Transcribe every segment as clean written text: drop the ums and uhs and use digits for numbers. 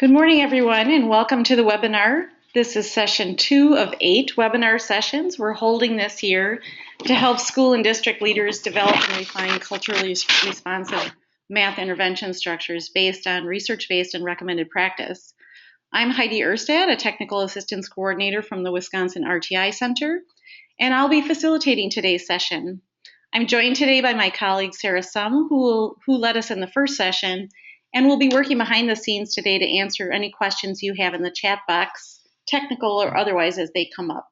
Good morning, everyone, and welcome to the webinar. This is session 2 of 8 webinar sessions we're holding this year to help school and district leaders develop and refine culturally responsive math intervention structures based on research-based and recommended practice. I'm Heidi Erstad, a Technical Assistance Coordinator from the Wisconsin RTI Center, and I'll be facilitating today's session. I'm joined today by my colleague Sarah Sum, who led us in the first session, and we'll be working behind the scenes today to answer any questions you have in the chat box, technical or otherwise, as they come up.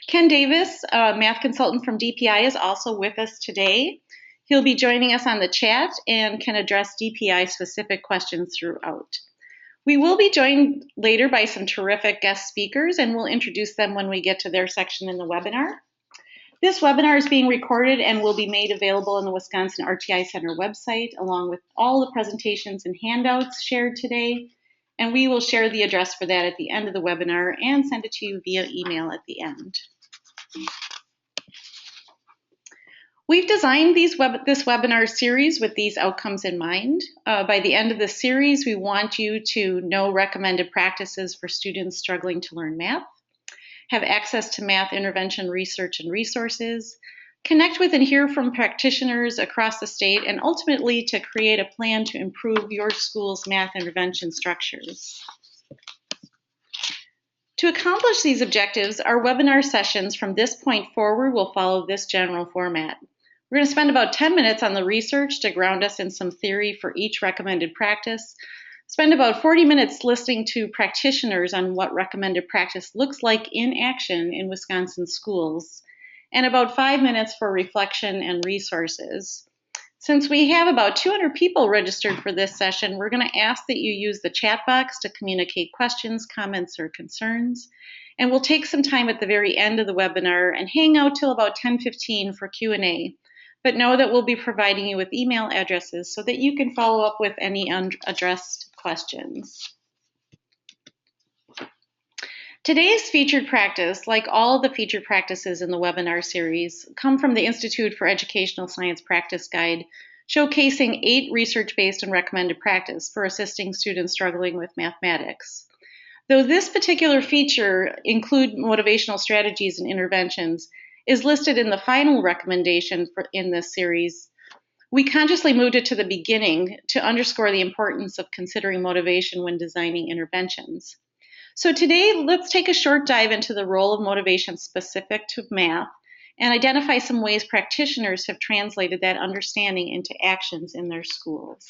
Ken Davis, a math consultant from DPI, is also with us today. He'll be joining us on the chat and can address DPI-specific questions throughout. We will be joined later by some terrific guest speakers, and we'll introduce them when we get to their section in the webinar. This webinar is being recorded and will be made available on the Wisconsin RTI Center website, along with all the presentations and handouts shared today. And we will share the address for that at the end of the webinar and send it to you via email at the end. We've designed this webinar series with these outcomes in mind. By the end of the series, we want you to know recommended practices for students struggling to learn math, have access to math intervention research and resources, connect with and hear from practitioners across the state, and ultimately to create a plan to improve your school's math intervention structures. To accomplish these objectives, our webinar sessions from this point forward will follow this general format. We're going to spend about 10 minutes on the research to ground us in some theory for each recommended practice, spend about 40 minutes listening to practitioners on what recommended practice looks like in action in Wisconsin schools, and about 5 minutes for reflection and resources. Since we have about 200 people registered for this session, we're going to ask that you use the chat box to communicate questions, comments, or concerns. And we'll take some time at the very end of the webinar and hang out till about 10:15 for Q&A. But know that we'll be providing you with email addresses so that you can follow up with any unaddressed questions. Today's featured practice, like all the featured practices in the webinar series, come from the Institute for Educational Science Practice Guide, showcasing 8 research-based and recommended practice for assisting students struggling with mathematics. Though this particular feature, include motivational strategies and interventions, is listed in the final recommendation in this series, we consciously moved it to the beginning to underscore the importance of considering motivation when designing interventions. So today, let's take a short dive into the role of motivation specific to math and identify some ways practitioners have translated that understanding into actions in their schools.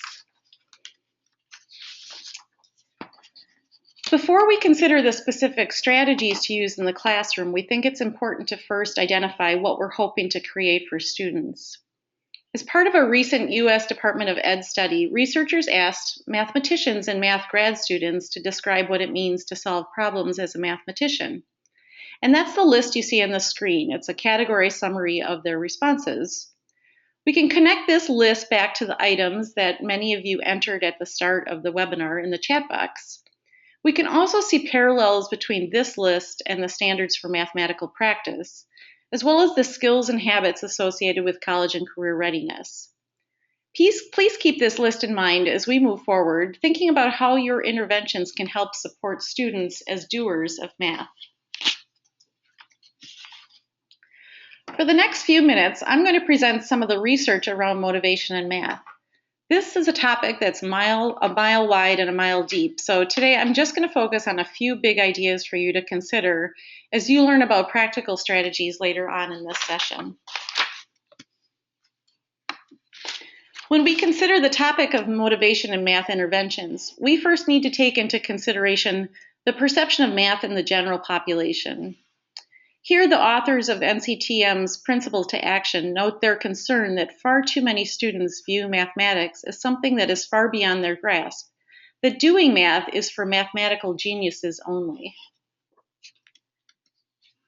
Before we consider the specific strategies to use in the classroom, we think it's important to first identify what we're hoping to create for students. As part of a recent U.S. Department of Ed study, researchers asked mathematicians and math grad students to describe what it means to solve problems as a mathematician. And that's the list you see on the screen. It's a category summary of their responses. We can connect this list back to the items that many of you entered at the start of the webinar in the chat box. We can also see parallels between this list and the standards for mathematical practice, as well as the skills and habits associated with college and career readiness. Please keep this list in mind as we move forward, thinking about how your interventions can help support students as doers of math. For the next few minutes, I'm going to present some of the research around motivation in math. This is a topic that's a mile wide and a mile deep. So today I'm just going to focus on a few big ideas for you to consider as you learn about practical strategies later on in this session. When we consider the topic of motivation in math interventions, we first need to take into consideration the perception of math in the general population. Here, the authors of NCTM's Principles to Action note their concern that far too many students view mathematics as something that is far beyond their grasp, that doing math is for mathematical geniuses only.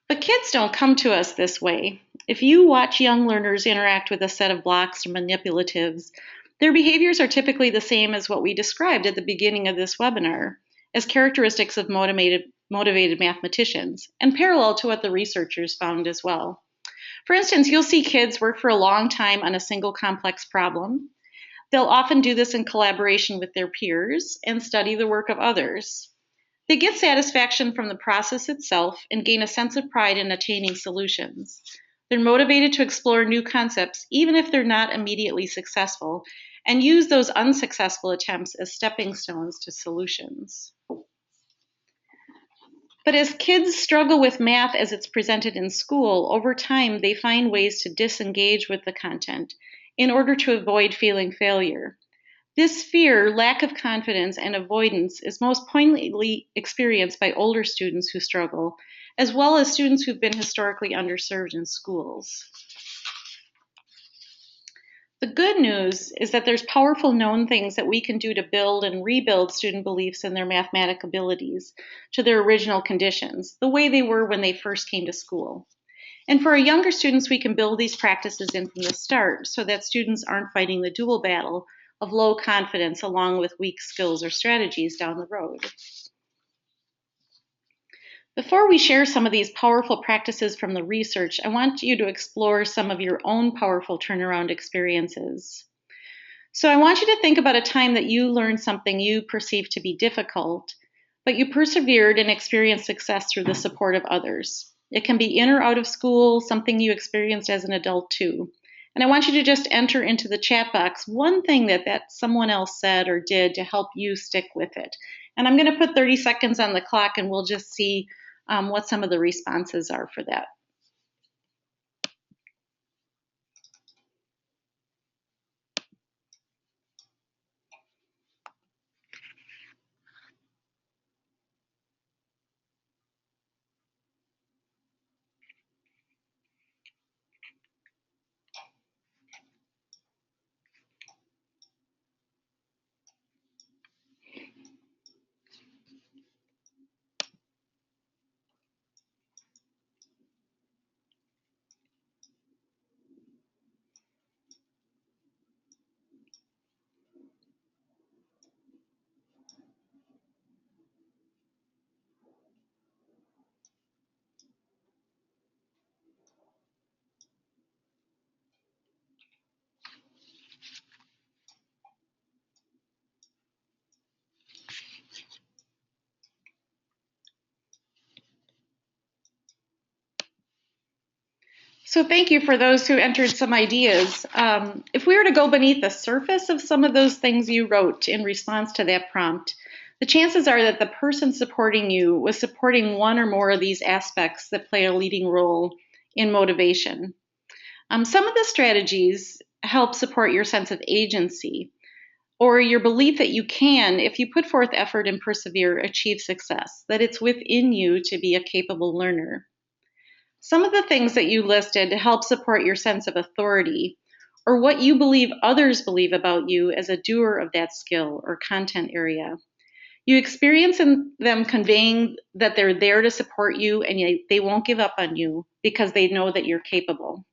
But kids don't come to us this way. If you watch young learners interact with a set of blocks or manipulatives, their behaviors are typically the same as what we described at the beginning of this webinar, as characteristics of motivated mathematicians, and parallel to what the researchers found as well. For instance, you'll see kids work for a long time on a single complex problem. They'll often do this in collaboration with their peers and study the work of others. They get satisfaction from the process itself and gain a sense of pride in attaining solutions. They're motivated to explore new concepts, even if they're not immediately successful, and use those unsuccessful attempts as stepping stones to solutions. But as kids struggle with math as it's presented in school, over time they find ways to disengage with the content in order to avoid feeling failure. This fear, lack of confidence, and avoidance is most poignantly experienced by older students who struggle, as well as students who've been historically underserved in schools. The good news is that there's powerful known things that we can do to build and rebuild student beliefs in their mathematic abilities to their original conditions, the way they were when they first came to school. And for our younger students, we can build these practices in from the start so that students aren't fighting the dual battle of low confidence along with weak skills or strategies down the road. Before we share some of these powerful practices from the research, I want you to explore some of your own powerful turnaround experiences. So I want you to think about a time that you learned something you perceived to be difficult, but you persevered and experienced success through the support of others. It can be in or out of school, something you experienced as an adult too. And I want you to just enter into the chat box one thing that someone else said or did to help you stick with it. And I'm going to put 30 seconds on the clock and we'll just see what some of the responses are for that. So thank you for those who entered some ideas. If we were to go beneath the surface of some of those things you wrote in response to that prompt, the chances are that the person supporting you was supporting one or more of these aspects that play a leading role in motivation. Some of the strategies help support your sense of agency or your belief that you can, if you put forth effort and persevere, achieve success, that it's within you to be a capable learner. Some of the things that you listed help support your sense of authority or what you believe others believe about you as a doer of that skill or content area. You experience in them conveying that they're there to support you and they won't give up on you because they know that you're capable.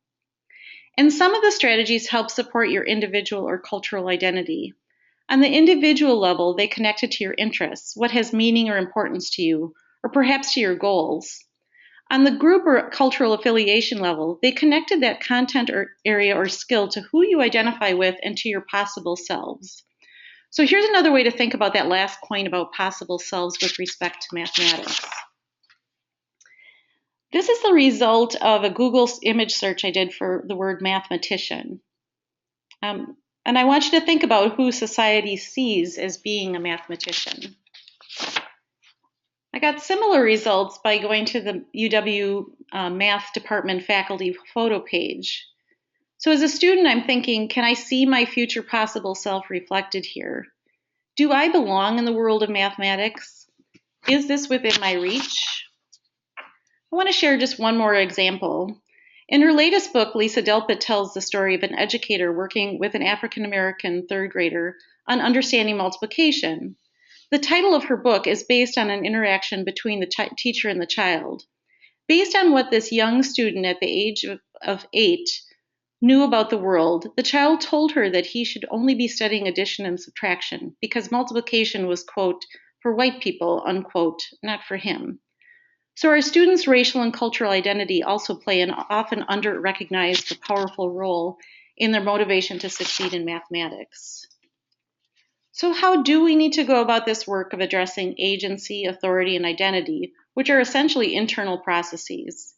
And some of the strategies help support your individual or cultural identity. On the individual level, they connect it to your interests, what has meaning or importance to you, or perhaps to your goals. On the group or cultural affiliation level, they connected that content or area or skill to who you identify with and to your possible selves. So here's another way to think about that last point about possible selves with respect to mathematics. This is the result of a Google image search I did for the word mathematician. And I want you to think about who society sees as being a mathematician. I got similar results by going to the UW math department faculty photo page. So as a student, I'm thinking, can I see my future possible self reflected here? Do I belong in the world of mathematics? Is this within my reach? I want to share just one more example. In her latest book, Lisa Delpit tells the story of an educator working with an African-American third grader on understanding multiplication. The title of her book is based on an interaction between the teacher and the child. Based on what this young student at the age of 8 knew about the world, the child told her that he should only be studying addition and subtraction because multiplication was, quote, for white people, unquote, not for him. So our students' racial and cultural identity also play an often under-recognized but powerful role in their motivation to succeed in mathematics. So how do we need to go about this work of addressing agency, authority, and identity, which are essentially internal processes?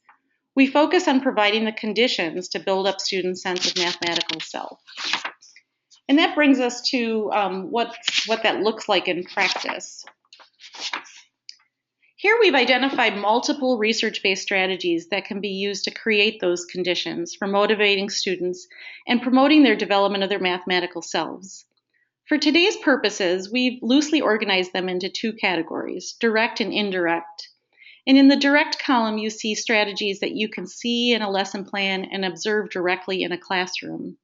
We focus on providing the conditions to build up students' sense of mathematical self. And that brings us to what that looks like in practice. Here we've identified multiple research-based strategies that can be used to create those conditions for motivating students and promoting their development of their mathematical selves. For today's purposes, we've loosely organized them into two categories, direct and indirect. And in the direct column, you see strategies that you can see in a lesson plan and observe directly in a classroom.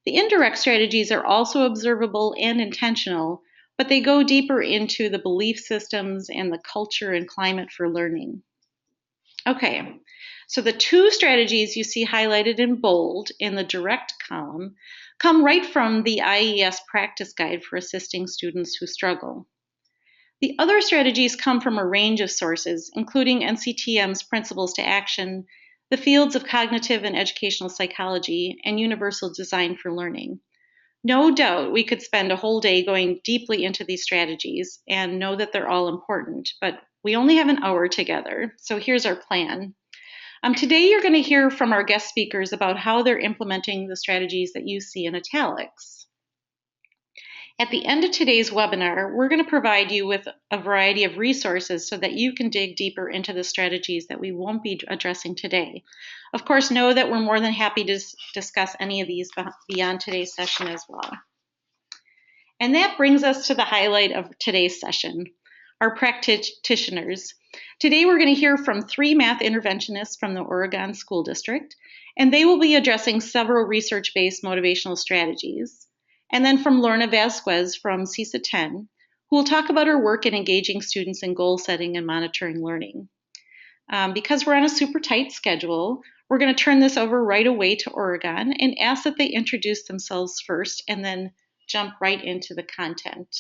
The indirect strategies are also observable and intentional, but they go deeper into the belief systems and the culture and climate for learning. Okay, so the two strategies you see highlighted in bold in the direct column come right from the IES practice guide for assisting students who struggle. The other strategies come from a range of sources, including NCTM's Principles to Action, the fields of cognitive and educational psychology, and universal design for learning. No doubt we could spend a whole day going deeply into these strategies and know that they're all important, but we only have an hour together, so here's our plan. Today you're going to hear from our guest speakers about how they're implementing the strategies that you see in italics. At the end of today's webinar, we're going to provide you with a variety of resources so that you can dig deeper into the strategies that we won't be addressing today. Of course, know that we're more than happy to discuss any of these beyond today's session as well. And that brings us to the highlight of today's session, our practitioners. Today we're going to hear from 3 math interventionists from the Oregon School District, and they will be addressing several research-based motivational strategies. And then from Lorna Vasquez from CISA 10, who will talk about her work in engaging students in goal setting and monitoring learning. Because we're on a super tight schedule, we're going to turn this over right away to Oregon and ask that they introduce themselves first and then jump right into the content.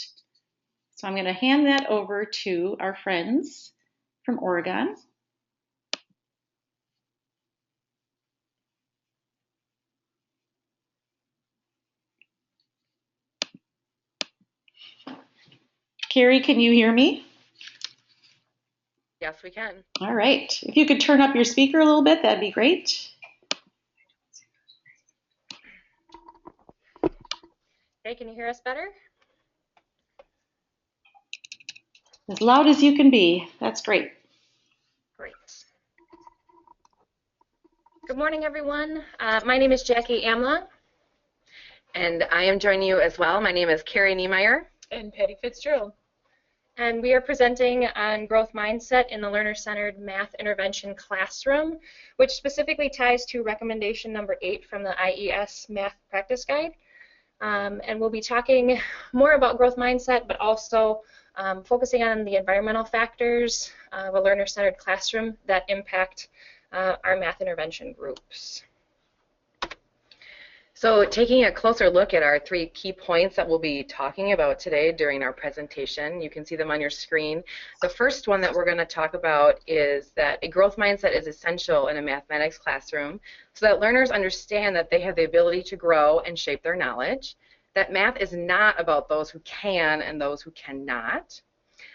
So I'm going to hand that over to our friends from Oregon. Carrie, can you hear me? Yes, we can. All right. If you could turn up your speaker a little bit, that'd be great. Hey, can you hear us better? As loud as you can be. That's great. Great. Good morning, everyone. My name is Jackie Amla, and I am joining you as well. My name is Carrie Niemeyer. And Patty Fitzgerald. And we are presenting on growth mindset in the learner-centered math intervention classroom, which specifically ties to recommendation number 8 from the IES math practice guide. And we'll be talking more about growth mindset, but also focusing on the environmental factors of a learner-centered classroom that impact our math intervention groups. So taking a closer look at our 3 key points that we'll be talking about today during our presentation, you can see them on your screen. The first one that we're going to talk about is that a growth mindset is essential in a mathematics classroom so that learners understand that they have the ability to grow and shape their knowledge, that math is not about those who can and those who cannot.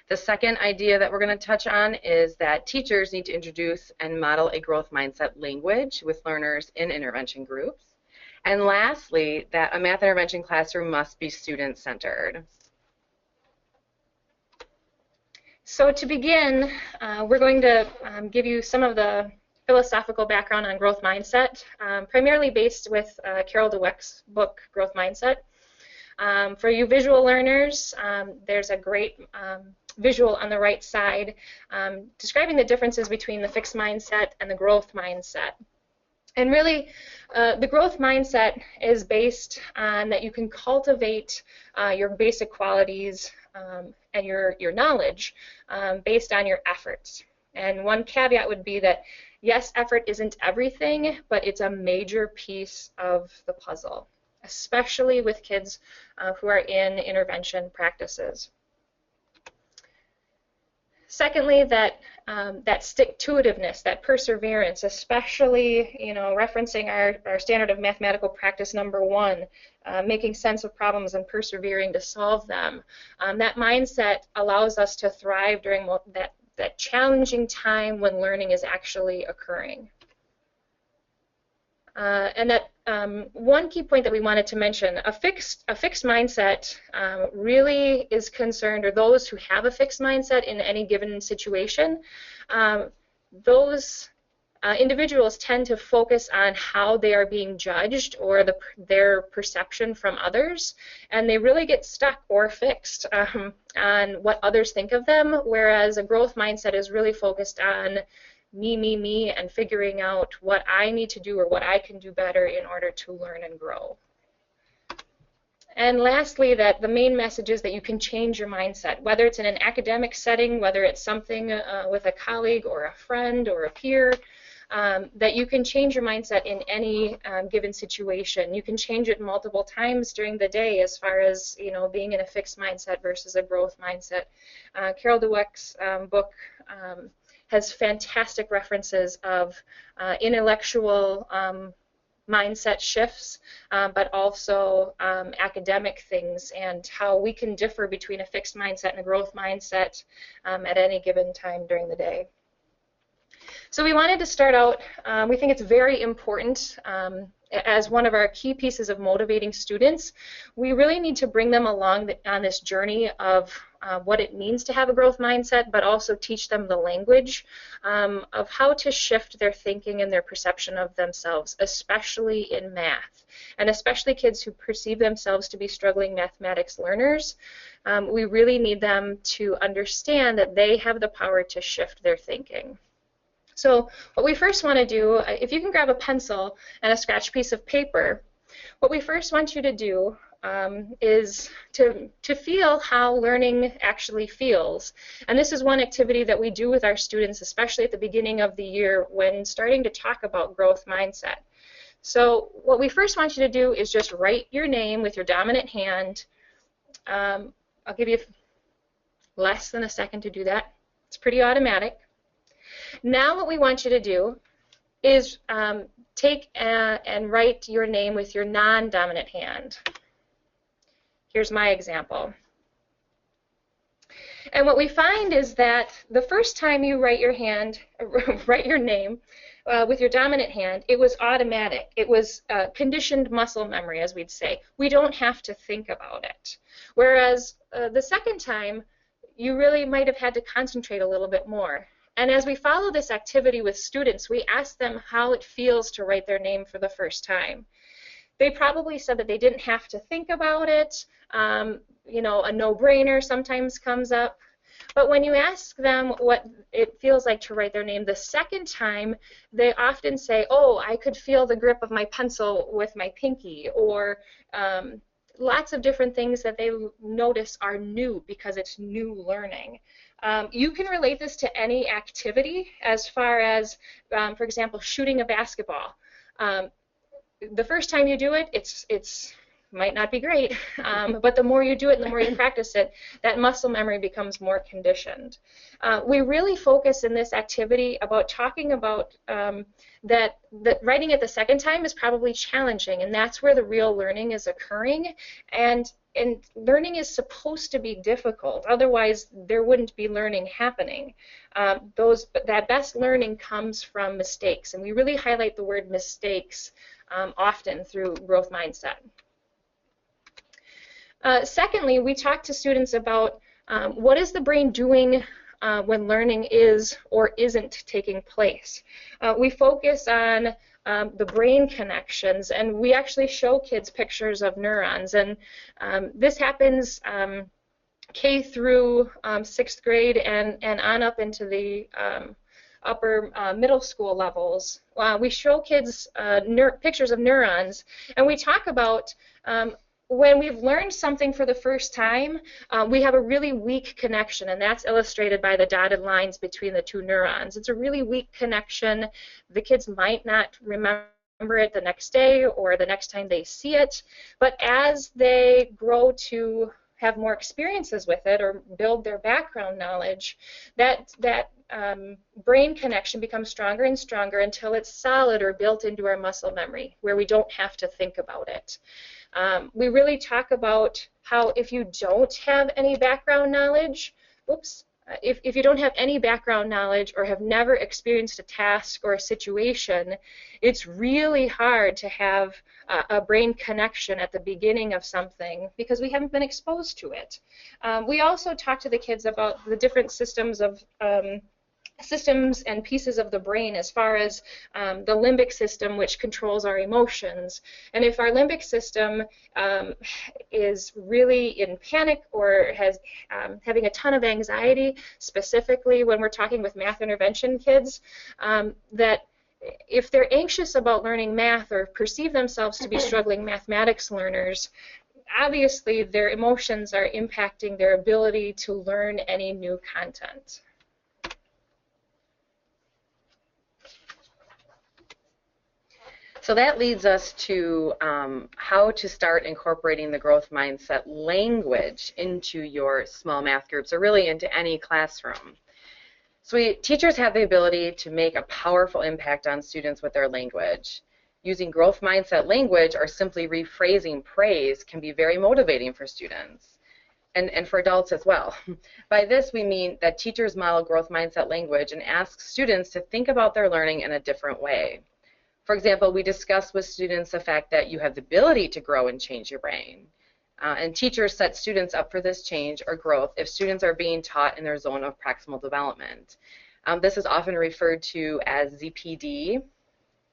The second idea that we're going to touch on is that teachers need to introduce and model a growth mindset language with learners in intervention groups. And lastly, that a math intervention classroom must be student-centered. So to begin, we're going to give you some of the philosophical background on growth mindset, primarily based with Carol Dweck's book, Growth Mindset. For you visual learners, there's a great visual on the right side describing the differences between the fixed mindset and the growth mindset. And really, the growth mindset is based on that you can cultivate your basic qualities and your knowledge based on your efforts. And one caveat would be that, yes, effort isn't everything, but it's a major piece of the puzzle, especially with kids who are in intervention practices. Secondly, that stick-to-itiveness, that perseverance, especially, referencing our standard of mathematical practice number 1, making sense of problems and persevering to solve them. That mindset allows us to thrive during that challenging time when learning is actually occurring. And that one key point that we wanted to mention, a fixed mindset really is concerned, or those who have a fixed mindset in any given situation, those individuals tend to focus on how they are being judged or their perception from others, and they really get stuck or fixed on what others think of them, whereas a growth mindset is really focused on me, and figuring out what I need to do or what I can do better in order to learn and grow. And lastly, that the main message is that you can change your mindset, whether it's in an academic setting, whether it's something with a colleague or a friend or a peer, that you can change your mindset in any given situation. You can change it multiple times during the day as far as, being in a fixed mindset versus a growth mindset. Carol Dweck's book has fantastic references of intellectual mindset shifts, but also academic things and how we can differ between a fixed mindset and a growth mindset at any given time during the day. So we wanted to start out, we think it's very important as one of our key pieces of motivating students. We really need to bring them along on this journey of what it means to have a growth mindset, but also teach them the language of how to shift their thinking and their perception of themselves, especially in math, and especially kids who perceive themselves to be struggling mathematics learners. We really need them to understand that they have the power to shift their thinking. So what we first want to do, if you can grab a pencil and a scratch piece of paper, what we first want you to do is to feel how learning actually feels. And this is one activity that we do with our students, especially at the beginning of the year when starting to talk about growth mindset. So what we first want you to do is just write your name with your dominant hand. I'll give you less than a second to do that. It's pretty automatic. Now what we want you to do is take and write your name with your non-dominant hand. Here's my example. And what we find is that the first time you write your name with your dominant hand, it was automatic. It was conditioned muscle memory, as we'd say. We don't have to think about it. Whereas the second time, you really might have had to concentrate a little bit more. And as we follow this activity with students, we ask them how it feels to write their name for the first time. They probably said that they didn't have to think about it. A no-brainer sometimes comes up. But when you ask them what it feels like to write their name the second time, they often say, oh, I could feel the grip of my pencil with my pinky, or lots of different things that they notice are new because it's new learning. You can relate this to any activity as far as, for example, shooting a basketball. The first time you do it, it's might not be great, but the more you do it and the more you practice it, that muscle memory becomes more conditioned. We really focus in this activity about talking about that writing it the second time is probably challenging, and that's where the real learning is occurring. And learning is supposed to be difficult, otherwise there wouldn't be learning happening. That best learning comes from mistakes, and we really highlight the word mistakes often through growth mindset. Secondly, we talk to students about what is the brain doing when learning is or isn't taking place. We focus on the brain connections, and we actually show kids pictures of neurons, and this happens K through 6th grade and on up into the upper middle school levels. We show kids pictures of neurons, and we talk about when we've learned something for the first time, we have a really weak connection, and that's illustrated by the dotted lines between the two neurons. It's a really weak connection. The kids might not remember it the next day or the next time they see it, but as they grow to have more experiences with it or build their background knowledge, that brain connection becomes stronger and stronger until it's solid or built into our muscle memory, where we don't have to think about it. We really talk about how if you don't have any background knowledge, if you don't have any background knowledge or have never experienced a task or a situation, it's really hard to have a brain connection at the beginning of something because we haven't been exposed to it. We also talk to the kids about the different systems and pieces of the brain, as far as the limbic system, which controls our emotions. And if our limbic system is really in panic or has having a ton of anxiety, specifically when we're talking with math intervention kids, that if they're anxious about learning math or perceive themselves to be struggling mathematics learners, obviously their emotions are impacting their ability to learn any new content. So that leads us to how to start incorporating the growth mindset language into your small math groups, or really into any classroom. So teachers have the ability to make a powerful impact on students with their language. Using growth mindset language or simply rephrasing praise can be very motivating for students and for adults as well. By this we mean that teachers model growth mindset language and ask students to think about their learning in a different way. For example, we discuss with students the fact that you have the ability to grow and change your brain. And teachers set students up for this change or growth if students are being taught in their zone of proximal development. This is often referred to as ZPD.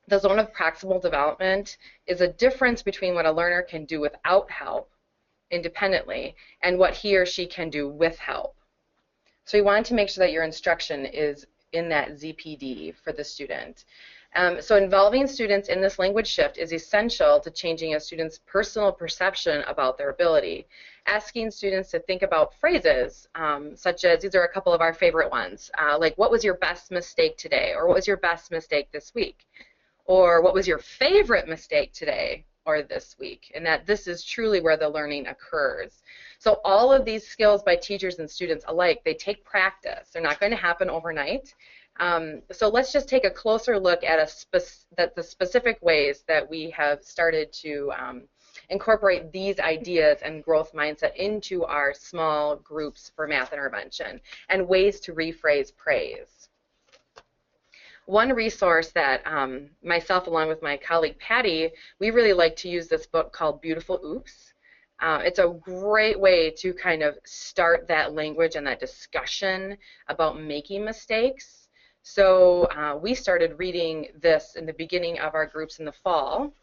The zone of proximal development is a difference between what a learner can do without help independently and what he or she can do with help. So we want to make sure that your instruction is in that ZPD for the student. So involving students in this language shift is essential to changing a student's personal perception about their ability. Asking students to think about phrases, such as, these are a couple of our favorite ones, like, what was your best mistake today? Or what was your best mistake this week? Or what was your favorite mistake today or this week? And that this is truly where the learning occurs. So all of these skills by teachers and students alike, they take practice. They're not going to happen overnight. So let's just take a closer look at the specific ways that we have started to incorporate these ideas and growth mindset into our small groups for math intervention, and ways to rephrase praise. One resource that myself, along with my colleague Patty, we really like to use this book called Beautiful Oops. It's a great way to kind of start that language and that discussion about making mistakes. So we started reading this in the beginning of our groups in the fall,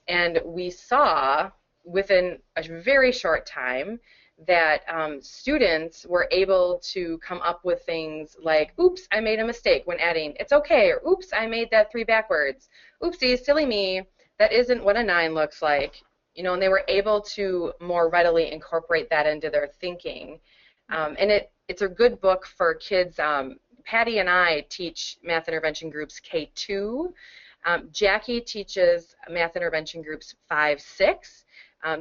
and we saw within a very short time that students were able to come up with things like, oops, I made a mistake when adding, it's okay, or oops, I made that 3 backwards. Oopsie, silly me, that isn't what a 9 looks like. You know, and they were able to more readily incorporate that into their thinking. And it's a good book for kids. Patty and I teach math intervention groups K2. Jackie teaches math intervention groups 5, 6.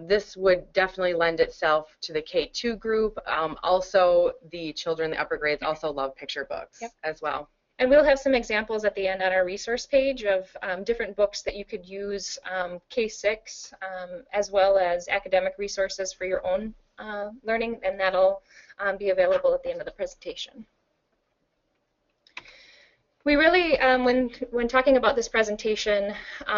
This would definitely lend itself to the K2 group. Also, the children in the upper grades also love picture books as well. And we'll have some examples at the end on our resource page of different books that you could use, K6, as well as academic resources for your own learning, and that'll be available at the end of the presentation. We really, when talking about this presentation,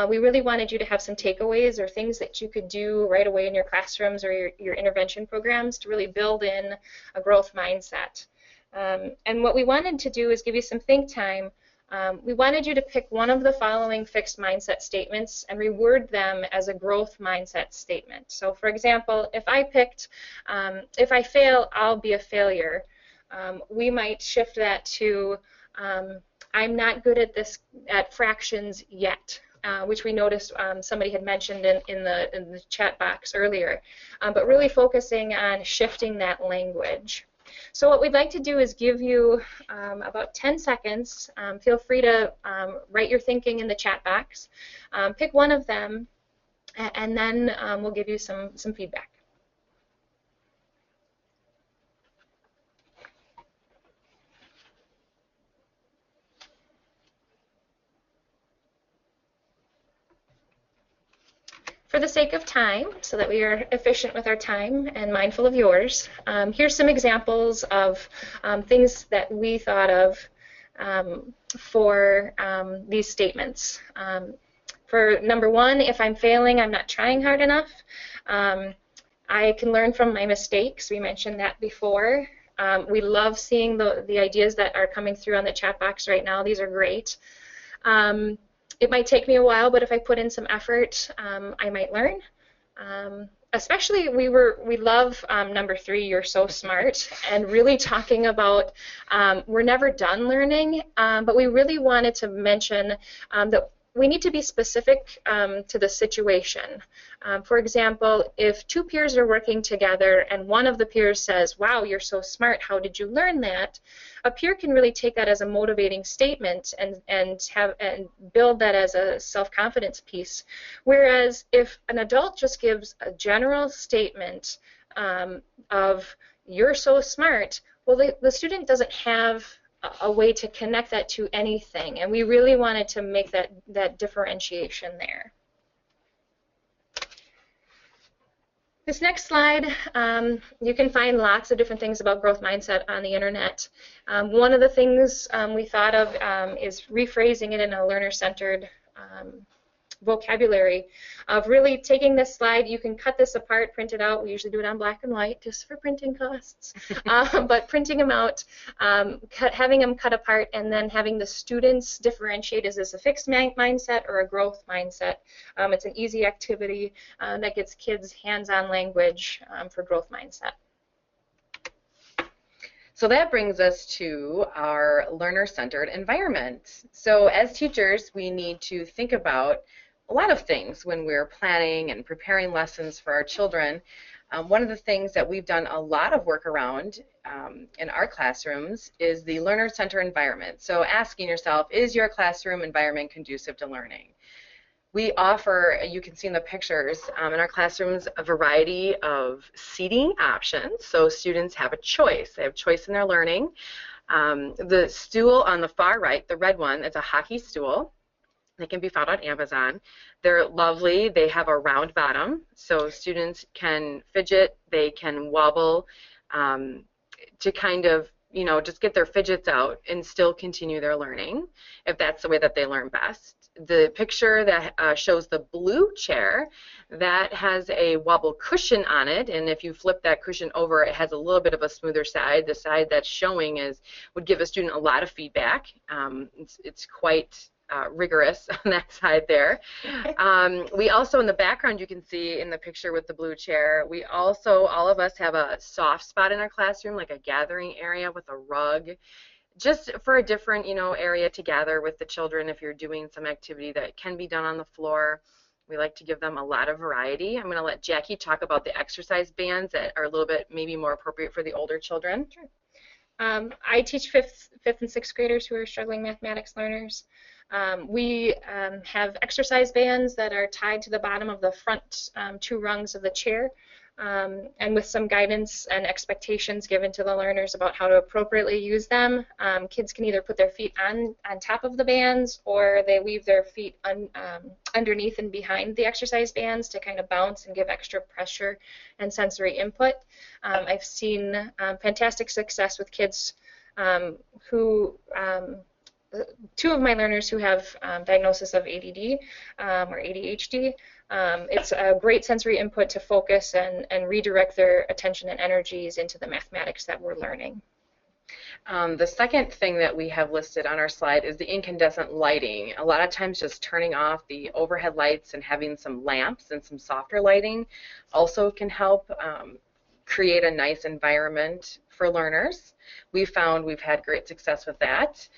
we really wanted you to have some takeaways or things that you could do right away in your classrooms or your intervention programs to really build in a growth mindset. And what we wanted to do is give you some think time. We wanted you to pick one of the following fixed mindset statements and reword them as a growth mindset statement. So for example, if I picked, if I fail, I'll be a failure, we might shift that to, I'm not good at fractions yet, which we noticed somebody had mentioned in the chat box earlier, but really focusing on shifting that language. So what we'd like to do is give you about 10 seconds. Feel free to write your thinking in the chat box. Pick one of them, and then we'll give you some feedback. For the sake of time, so that we are efficient with our time and mindful of yours, here's some examples of things that we thought of for these statements. For number one, if I'm failing, I'm not trying hard enough. I can learn from my mistakes. We mentioned that before. We love seeing the ideas that are coming through on the chat box right now. These are great. It might take me a while, but if I put in some effort, I might learn. Especially, we love number three, you're so smart, and really talking about we're never done learning, but we really wanted to mention that we need to be specific to the situation. For example, if two peers are working together and one of the peers says, wow, you're so smart, how did you learn that? A peer can really take that as a motivating statement and build that as a self-confidence piece. Whereas if an adult just gives a general statement of you're so smart, well, the student doesn't have a way to connect that to anything, and we really wanted to make that differentiation there. This next slide, you can find lots of different things about growth mindset on the internet. One of the things we thought of is rephrasing it in a learner-centered vocabulary of really taking this slide. You can cut this apart, print it out. We usually do it on black and white just for printing costs. But printing them out, having them cut apart, and then having the students differentiate, is this a fixed mindset or a growth mindset? It's an easy activity that gets kids hands-on language for growth mindset. So that brings us to our learner-centered environment. So as teachers, we need to think about a lot of things when we're planning and preparing lessons for our children. One of the things that we've done a lot of work around in our classrooms is the learner-centered environment. So asking yourself, is your classroom environment conducive to learning? We offer, you can see in the pictures, in our classrooms, a variety of seating options. So students have a choice. They have choice in their learning. The stool on the far right, the red one, is a hockey stool. They can be found on Amazon. They're lovely. They have a round bottom, so students can fidget, they can wobble to kind of, you know, just get their fidgets out and still continue their learning, if that's the way that they learn best. The picture that shows the blue chair, that has a wobble cushion on it, and if you flip that cushion over, it has a little bit of a smoother side. The side that's showing would give a student a lot of feedback. It's quite rigorous on that side there. We also, in the background, you can see in the picture with the blue chair, we also, all of us have a soft spot in our classroom, like a gathering area with a rug, just for a different, you know, area to gather with the children if you're doing some activity that can be done on the floor. We like to give them a lot of variety. I'm going to let Jackie talk about the exercise bands that are a little bit maybe more appropriate for the older children. Sure. I teach fifth and sixth graders who are struggling mathematics learners. We have exercise bands that are tied to the bottom of the front two rungs of the chair, and with some guidance and expectations given to the learners about how to appropriately use them. Kids can either put their feet on top of the bands, or they leave their feet underneath and behind the exercise bands to kind of bounce and give extra pressure and sensory input. I've seen fantastic success with kids who two of my learners who have diagnosis of ADD or ADHD. It's a great sensory input to focus and redirect their attention and energies into the mathematics that we're learning. The second thing that we have listed on our slide is the incandescent lighting. A lot of times just turning off the overhead lights and having some lamps and some softer lighting also can help create a nice environment for learners. We've had great success with that.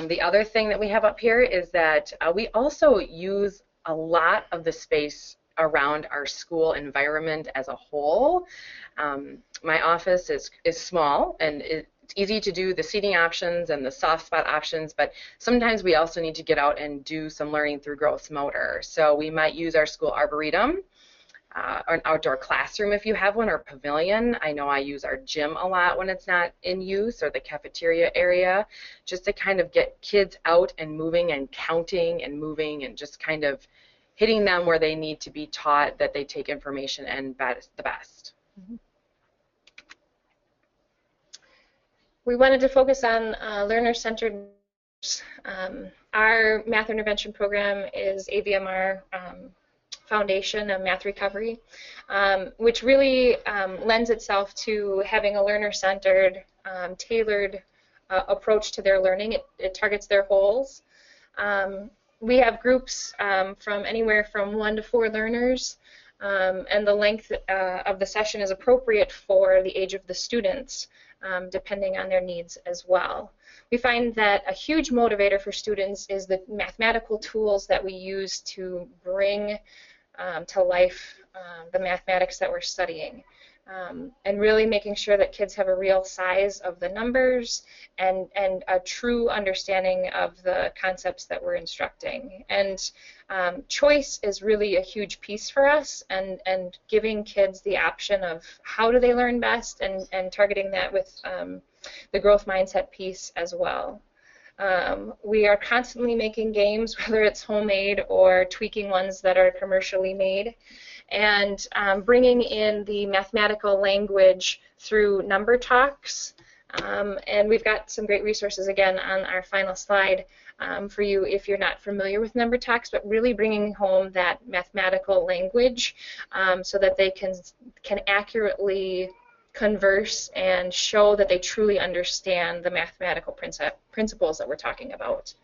The other thing that we have up here is that we also use a lot of the space around our school environment as a whole. My office is small, and it's easy to do the seating options and the soft spot options, but sometimes we also need to get out and do some learning through gross motor. So we might use our school arboretum, or an outdoor classroom if you have one, or pavilion. I know I use our gym a lot when it's not in use, or the cafeteria area, just to kind of get kids out and moving and counting and moving and just kind of hitting them where they need to be taught that they take information and the best. We wanted to focus on learner-centered. Our math intervention program is AVMR Foundation of Math Recovery, which really lends itself to having a learner-centered, tailored approach to their learning. It targets their goals. We have groups from anywhere from 1 to 4 learners, and the length of the session is appropriate for the age of the students, depending on their needs as well. We find that a huge motivator for students is the mathematical tools that we use to bring to life the mathematics that we're studying. And really making sure that kids have a real size of the numbers and a true understanding of the concepts that we're instructing. And choice is really a huge piece for us, and giving kids the option of how do they learn best, and targeting that with the growth mindset piece as well. We are constantly making games, whether it's homemade or tweaking ones that are commercially made, and bringing in the mathematical language through number talks. And we've got some great resources again on our final slide for you if you're not familiar with number talks, but really bringing home that mathematical language so that they can accurately converse and show that they truly understand the mathematical principles that we're talking about.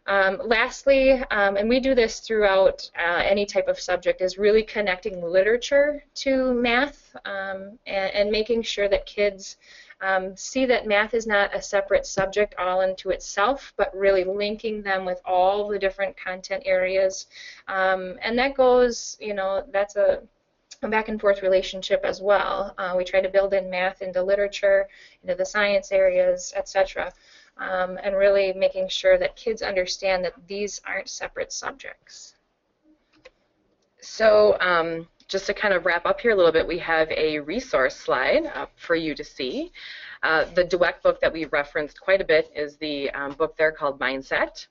Lastly, and we do this throughout any type of subject, is really connecting literature to math and making sure that kids see that math is not a separate subject all into itself, but really linking them with all the different content areas. And that goes, that's a back and forth relationship as well. We try to build in math into literature, into the science areas, etc. And really making sure that kids understand that these aren't separate subjects. So just to kind of wrap up here a little bit, we have a resource slide up for you to see. The Dweck book that we referenced quite a bit is the book there called Mindset.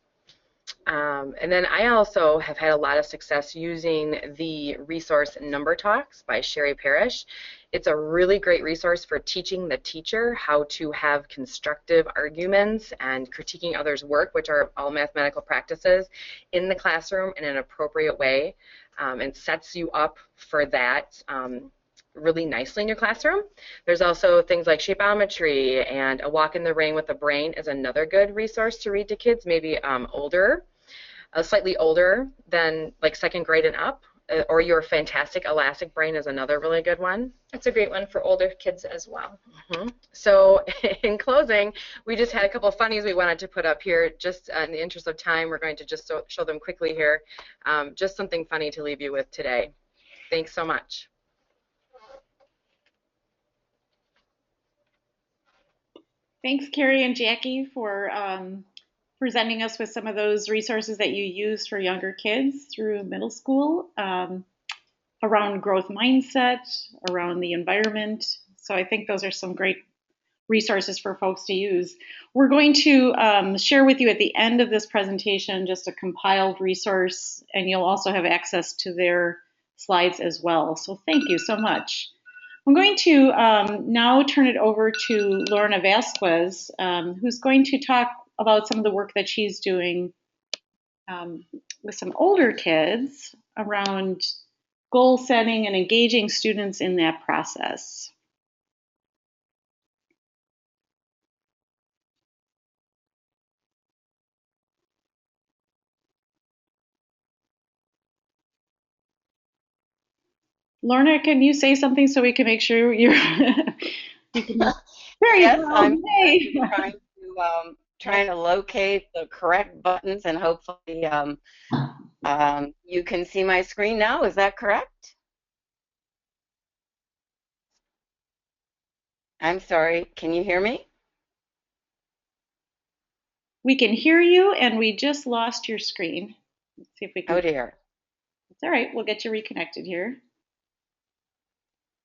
And then I also have had a lot of success using the resource Number Talks by Sherry Parrish. It's a really great resource for teaching the teacher how to have constructive arguments and critiquing others' work, which are all mathematical practices, in the classroom in an appropriate way, and sets you up for that really nicely in your classroom. There's also things like shapeometry, and A Walk in the Rain with the Brain is another good resource to read to kids, maybe slightly older than like 2nd grade and up. Or Your Fantastic Elastic Brain is another really good one. That's a great one for older kids as well. So in closing, we just had a couple of funnies we wanted to put up here. Just in the interest of time, we're going to just show them quickly here. Just something funny to leave you with today. Thanks so much. Thanks, Carrie and Jackie, for presenting us with some of those resources that you use for younger kids through middle school around growth mindset, around the environment. So I think those are some great resources for folks to use. We're going to share with you at the end of this presentation just a compiled resource, and you'll also have access to their slides as well. So thank you so much. I'm going to now turn it over to Lorna Vasquez, who's going to talk about some of the work that she's doing with some older kids around goal setting and engaging students in that process. Lorna, can you say something so we can make sure you're you can, there you Yes, go. I'm Hey. trying to locate the correct buttons, and hopefully you can see my screen now. Is that correct? I'm sorry. Can you hear me? We can hear you, and we just lost your screen. Let's see if we can. Oh dear. It's all right. We'll get you reconnected here.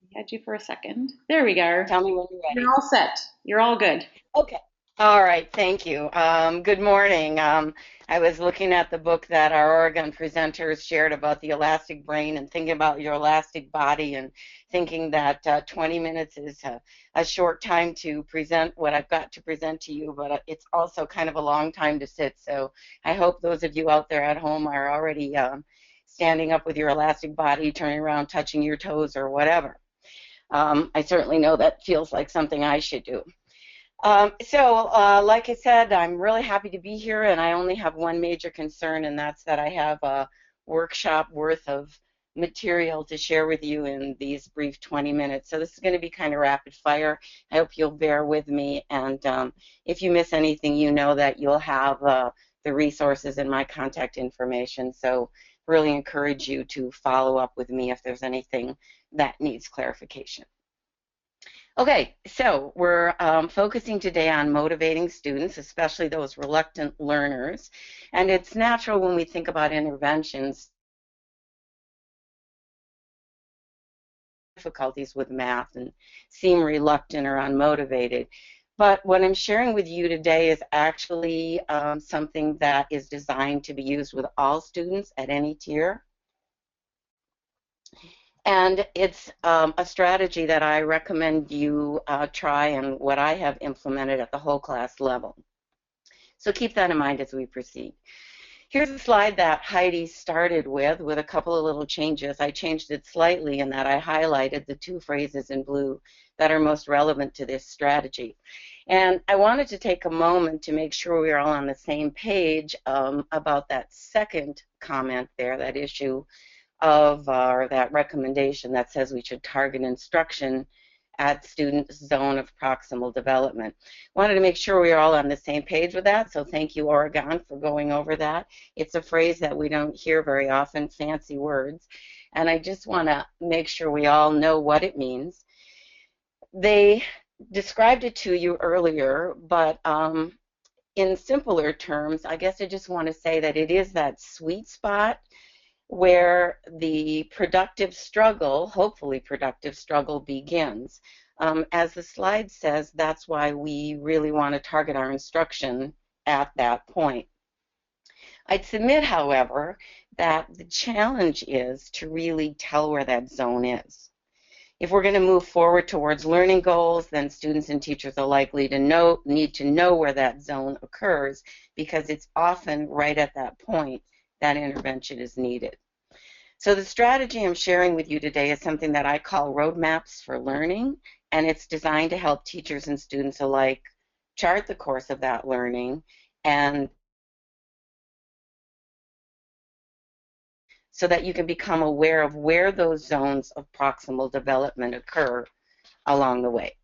We had you for a second. There we go. Tell me when you're ready. You're all set. You're all good. Okay. All right, thank you. Good morning. I was looking at the book that our Oregon presenters shared about the elastic brain and thinking about your elastic body and thinking that 20 minutes is a short time to present what I've got to present to you, but it's also kind of a long time to sit. So I hope those of you out there at home are already standing up with your elastic body, turning around, touching your toes or whatever. I certainly know that feels like something I should do. Like I said, I'm really happy to be here, and I only have one major concern, and that's that I have a workshop worth of material to share with you in these brief 20 minutes. So this is going to be kind of rapid fire. I hope you'll bear with me, and if you miss anything, you know that you'll have the resources and my contact information. So really encourage you to follow up with me if there's anything that needs clarification. Okay, so we're focusing today on motivating students, especially those reluctant learners. And it's natural when we think about interventions, difficulties with math and seem reluctant or unmotivated. But what I'm sharing with you today is actually something that is designed to be used with all students at any tier. And it's a strategy that I recommend you try and what I have implemented at the whole class level. So keep that in mind as we proceed. Here's a slide that Heidi started with a couple of little changes. I changed it slightly in that I highlighted the two phrases in blue that are most relevant to this strategy. And I wanted to take a moment to make sure we're all on the same page about that second comment there, that issue of or that recommendation that says we should target instruction at student zone of proximal development. Wanted to make sure we are all on the same page with that, so thank you, Oregon, for going over that. It's a phrase that we don't hear very often, fancy words, and I just want to make sure we all know what it means. They described it to you earlier, but in simpler terms, I guess I just want to say that it is that sweet spot where the productive struggle, hopefully productive struggle, begins. As the slide says, that's why we really want to target our instruction at that point. I'd submit, however, that the challenge is to really tell where that zone is. If we're going to move forward towards learning goals, then students and teachers are likely to need to know where that zone occurs, because it's often right at that point that intervention is needed. So the strategy I'm sharing with you today is something that I call roadmaps for learning, and it's designed to help teachers and students alike chart the course of that learning, and so that you can become aware of where those zones of proximal development occur along the way.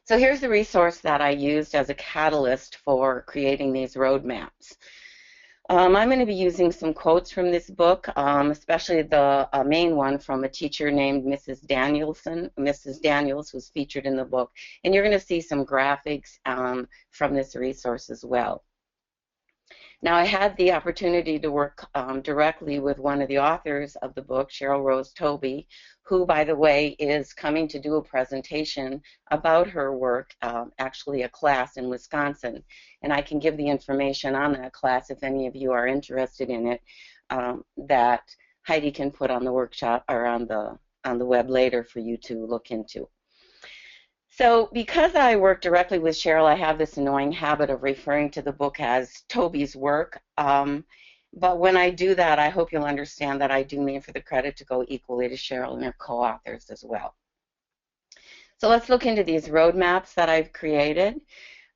So here's the resource that I used as a catalyst for creating these roadmaps. I'm going to be using some quotes from this book, especially the main one from a teacher named Mrs. Daniels, who's featured in the book. And you're going to see some graphics from this resource as well. Now, I had the opportunity to work directly with one of the authors of the book, Cheryl Rose Tobey, who, by the way, is coming to do a presentation about her work, actually a class in Wisconsin. And I can give the information on that class if any of you are interested in it, that Heidi can put on the workshop or on the web later for you to look into. So because I work directly with Cheryl, I have this annoying habit of referring to the book as Toby's work. But when I do that, I hope you'll understand that I do mean for the credit to go equally to Cheryl and her co-authors as well. So let's look into these roadmaps that I've created.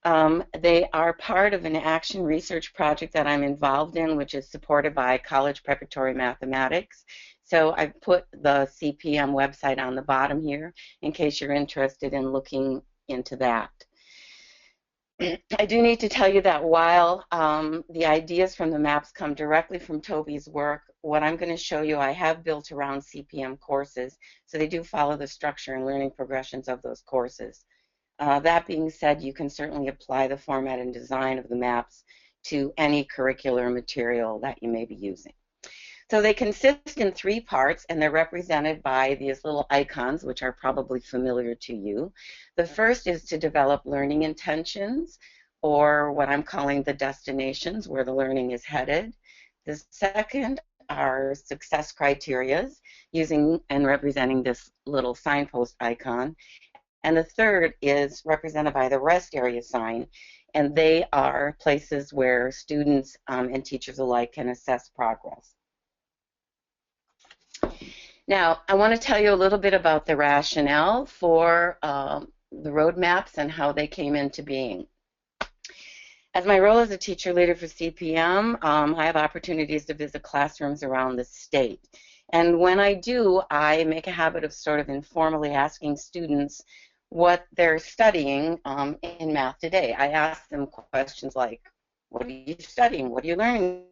They are part of an action research project that I'm involved in, which is supported by College Preparatory Mathematics. So I've put the CPM website on the bottom here in case you're interested in looking into that. I do need to tell you that while the ideas from the maps come directly from Toby's work, what I'm going to show you I have built around CPM courses, so they do follow the structure and learning progressions of those courses. That being said, you can certainly apply the format and design of the maps to any curricular material that you may be using. So they consist in three parts, and they're represented by these little icons, which are probably familiar to you. The first is to develop learning intentions, or what I'm calling the destinations, where the learning is headed. The second are success criteria, using and representing this little signpost icon. And the third is represented by the rest area sign, and they are places where students and teachers alike can assess progress. Now, I want to tell you a little bit about the rationale for the roadmaps and how they came into being. As my role as a teacher leader for CPM, I have opportunities to visit classrooms around the state. And when I do, I make a habit of sort of informally asking students what they're studying in math today. I ask them questions like, what are you studying? What are you learning?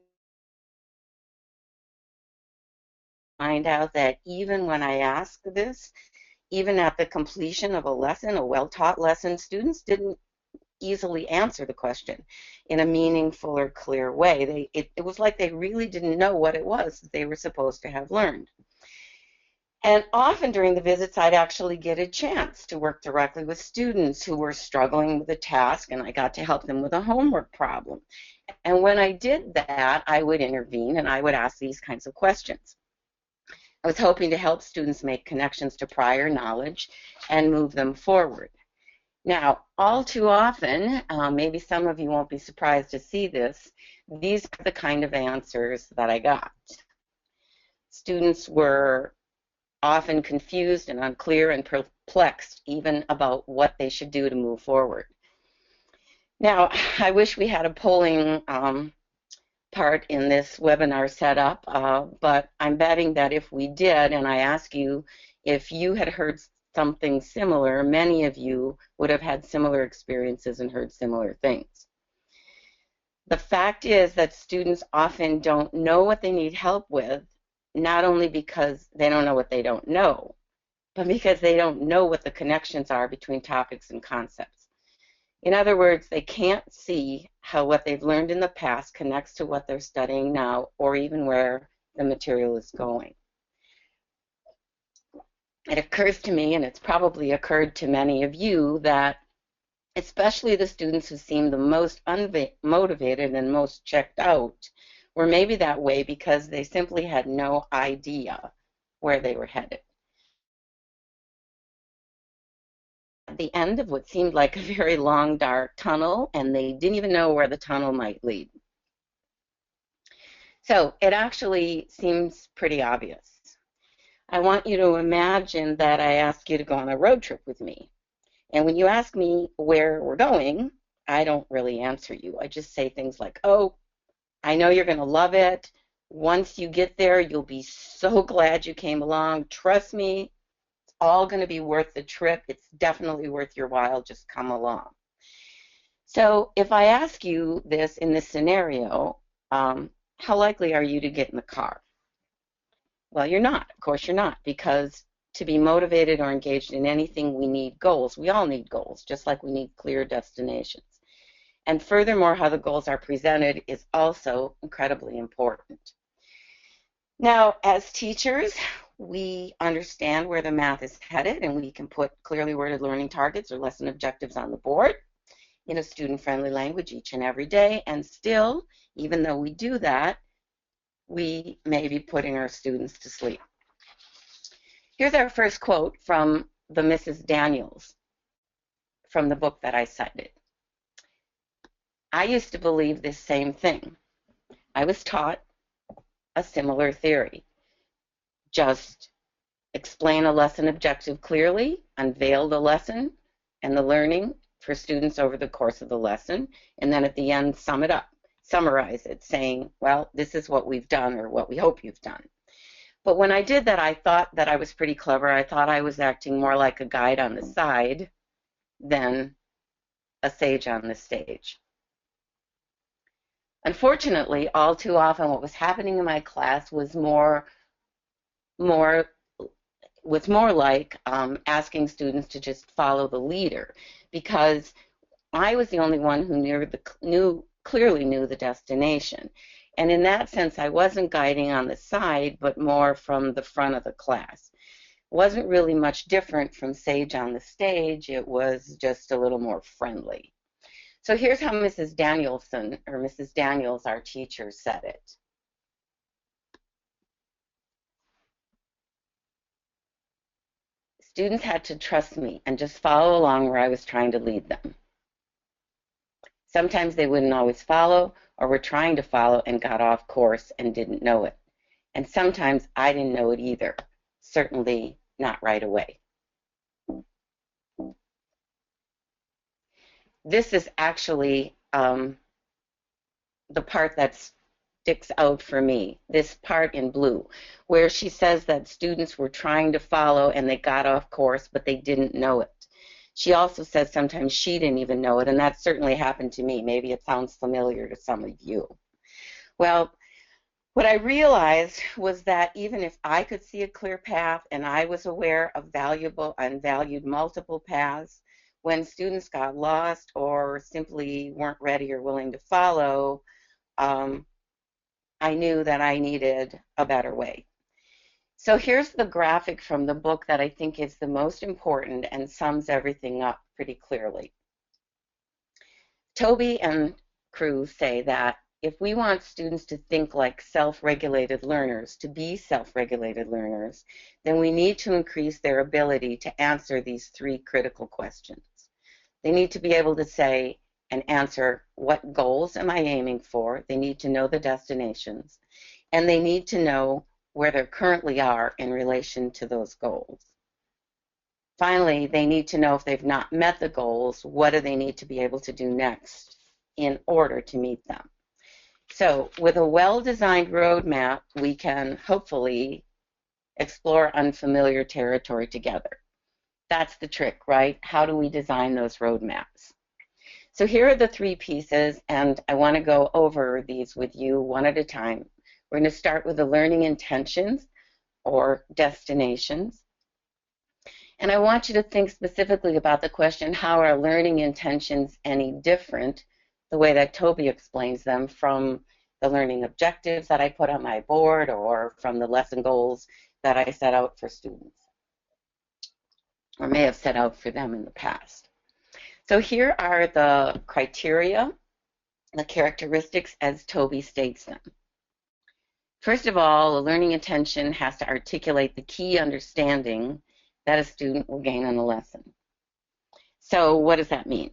Find out that even when I ask this, even at the completion of a lesson, a well-taught lesson, students didn't easily answer the question in a meaningful or clear way. It was like they really didn't know what it was that they were supposed to have learned. And often during the visits, I'd actually get a chance to work directly with students who were struggling with a task, and I got to help them with a homework problem. And when I did that, I would intervene and I would ask these kinds of questions. I was hoping to help students make connections to prior knowledge and move them forward. Now, all too often, maybe some of you won't be surprised to see this, these are the kind of answers that I got. Students were often confused and unclear and perplexed even about what they should do to move forward. Now, I wish we had a polling part in this webinar setup, but I'm betting that if we did, and I ask you if you had heard something similar, many of you would have had similar experiences and heard similar things. The fact is that students often don't know what they need help with, not only because they don't know what they don't know, but because they don't know what the connections are between topics and concepts. In other words, they can't see how what they've learned in the past connects to what they're studying now, or even where the material is going. It occurs to me, and it's probably occurred to many of you, that especially the students who seem the most unmotivated and most checked out were maybe that way because they simply had no idea where they were headed. At the end of what seemed like a very long, dark tunnel, and they didn't even know where the tunnel might lead. So it actually seems pretty obvious. I want you to imagine that I ask you to go on a road trip with me. And when you ask me where we're going, I don't really answer you. I just say things like, oh, I know you're going to love it. Once you get there, you'll be so glad you came along. Trust me, it's all going to be worth the trip. It's definitely worth your while. Just come along. So if I ask you this in this scenario, how likely are you to get in the car? Well, you're not. Of course you're not, because to be motivated or engaged in anything, we need goals. We all need goals, just like we need clear destinations. And furthermore, how the goals are presented is also incredibly important. Now, as teachers, we understand where the math is headed, and we can put clearly worded learning targets or lesson objectives on the board in a student-friendly language each and every day. And still, even though we do that, we may be putting our students to sleep. Here's our first quote from the Mrs. Daniels from the book that I cited. I used to believe this same thing. I was taught a similar theory. Just explain a lesson objective clearly, unveil the lesson and the learning for students over the course of the lesson, and then at the end sum it up, summarize it, saying, well, this is what we've done or what we hope you've done. But when I did that, I thought that I was pretty clever. I thought I was acting more like a guide on the side than a sage on the stage. Unfortunately, all too often what was happening in my class was more like asking students to just follow the leader, because I was the only one who clearly knew the destination. And in that sense, I wasn't guiding on the side, but more from the front of the class. Wasn't really much different from Sage on the stage. It was just a little more friendly. So here's how Mrs. Danielson, or Mrs. Daniels, our teacher, said it. Students had to trust me and just follow along where I was trying to lead them. Sometimes they wouldn't always follow, or were trying to follow and got off course and didn't know it. And sometimes I didn't know it either, certainly not right away. This is actually the part that sticks out for me, this part in blue, where she says that students were trying to follow and they got off course, but they didn't know it. She also says sometimes she didn't even know it, and that certainly happened to me. Maybe it sounds familiar to some of you. Well, what I realized was that even if I could see a clear path and I was aware of valuable and valued multiple paths, when students got lost or simply weren't ready or willing to follow, I knew that I needed a better way. So here's the graphic from the book that I think is the most important and sums everything up pretty clearly. Toby and crew say that if we want students to think like self-regulated learners, to be self-regulated learners, then we need to increase their ability to answer these three critical questions. They need to be able to say and answer, what goals am I aiming for? They need to know the destinations, and they need to know where they currently are in relation to those goals. Finally, they need to know if they've not met the goals, what do they need to be able to do next in order to meet them. So with a well-designed roadmap, we can hopefully explore unfamiliar territory together. That's the trick, right? How do we design those roadmaps? So here are the three pieces, and I want to go over these with you one at a time. We're going to start with the learning intentions or destinations. And I want you to think specifically about the question, how are learning intentions any different, the way that Toby explains them, from the learning objectives that I put on my board or from the lesson goals that I set out for students, or may have set out for them in the past. So here are the criteria, the characteristics as Toby states them. First of all, a learning intention has to articulate the key understanding that a student will gain on a lesson. So what does that mean?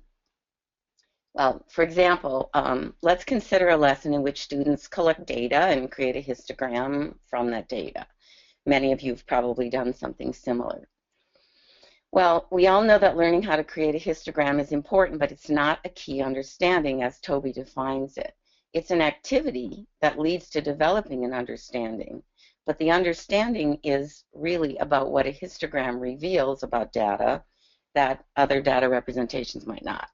Well, for example, let's consider a lesson in which students collect data and create a histogram from that data. Many of you have probably done something similar. Well, we all know that learning how to create a histogram is important, but it's not a key understanding as Toby defines it. It's an activity that leads to developing an understanding, but the understanding is really about what a histogram reveals about data that other data representations might not.